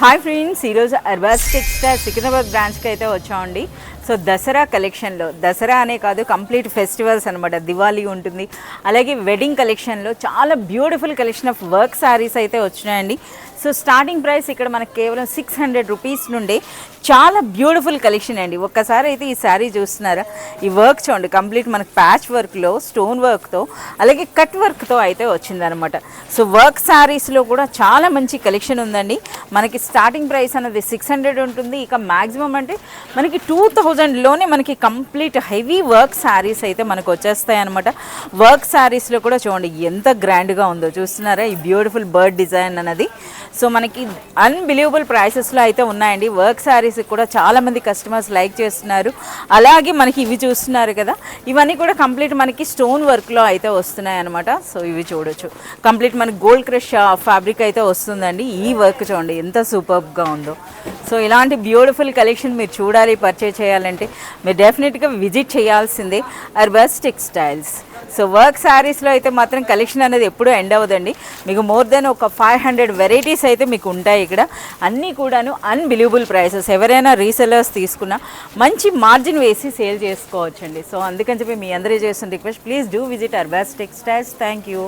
Hi friends, ఈరోజు Arbaz textile Secunderabad బ్రాంచ్కి అయితే వచ్చామండి. సో దసరా కలెక్షన్లో, దసరా అనే కాదు కంప్లీట్ ఫెస్టివల్స్ అనమాట. దివాళీ ఉంటుంది, అలాగే వెడ్డింగ్ కలెక్షన్లో చాలా beautiful collection of work saris అయితే వచ్చినాయండి. సో స్టార్టింగ్ ప్రైస్ ఇక్కడ మనకు కేవలం 600 రూపీస్ నుండి చాలా బ్యూటిఫుల్ కలెక్షన్ అండి. ఒక్కసారి అయితే ఈ శారీ చూస్తున్నారా, ఈ వర్క్ చూడండి, కంప్లీట్ మనకు ప్యాచ్ వర్క్లో స్టోన్ వర్క్తో అలాగే కట్ వర్క్తో అయితే వచ్చిందనమాట. సో వర్క్ శారీస్లో కూడా చాలా మంచి కలెక్షన్ ఉందండి. మనకి స్టార్టింగ్ ప్రైస్ అనేది 600 ఉంటుంది. ఇక మ్యాక్సిమం అంటే మనకి 2000లోనే మనకి కంప్లీట్ హెవీ వర్క్ శారీస్ అయితే మనకు వచ్చేస్తాయి అనమాట. వర్క్ శారీస్లో కూడా చూడండి ఎంత గ్రాండ్గా ఉందో, చూస్తున్నారా ఈ బ్యూటిఫుల్ బర్డ్ డిజైన్ అన్నది. సో మనకి అన్బిలీవబుల్ ప్రైసెస్లో అయితే ఉన్నాయండి. వర్క్ శారీస్ కూడా చాలామంది కస్టమర్స్ లైక్ చేస్తున్నారు. అలాగే మనకి ఇవి చూస్తున్నారు కదా, ఇవన్నీ కూడా కంప్లీట్ మనకి స్టోన్ వర్క్లో అయితే వస్తున్నాయి అనమాట. సో ఇవి చూడొచ్చు, కంప్లీట్ మనకి గోల్డ్ క్రష్ ఫ్యాబ్రిక్ అయితే వస్తుందండి. ఈ వర్క్ చూడండి ఎంత సూపర్గా ఉందో. సో ఇలాంటి బ్యూటిఫుల్ కలెక్షన్ మీరు చూడాలి, పర్చేజ్ చేయాలంటే మీరు డెఫినెట్గా విజిట్ చేయాల్సిందే అర్బాస్ టెక్స్టైల్స్. సో వర్క్ శారీస్లో అయితే మాత్రం కలెక్షన్ అనేది ఎప్పుడూ ఎండ్ అవ్వదండి. మీకు మోర్ దెన్ ఒక 500 వెరైటీస్ అయితే మీకు ఉంటాయి ఇక్కడ. అన్నీ కూడాను అన్బిలీవబుల్ ప్రైసెస్. ఎవరైనా రీసెలర్స్ తీసుకున్నా మంచి మార్జిన్ వేసి సేల్ చేసుకోవచ్చండి. సో అందుకని చెప్పి మీ అందరూ చేస్తున్న request, please do visit Arbaz textiles. Thank you.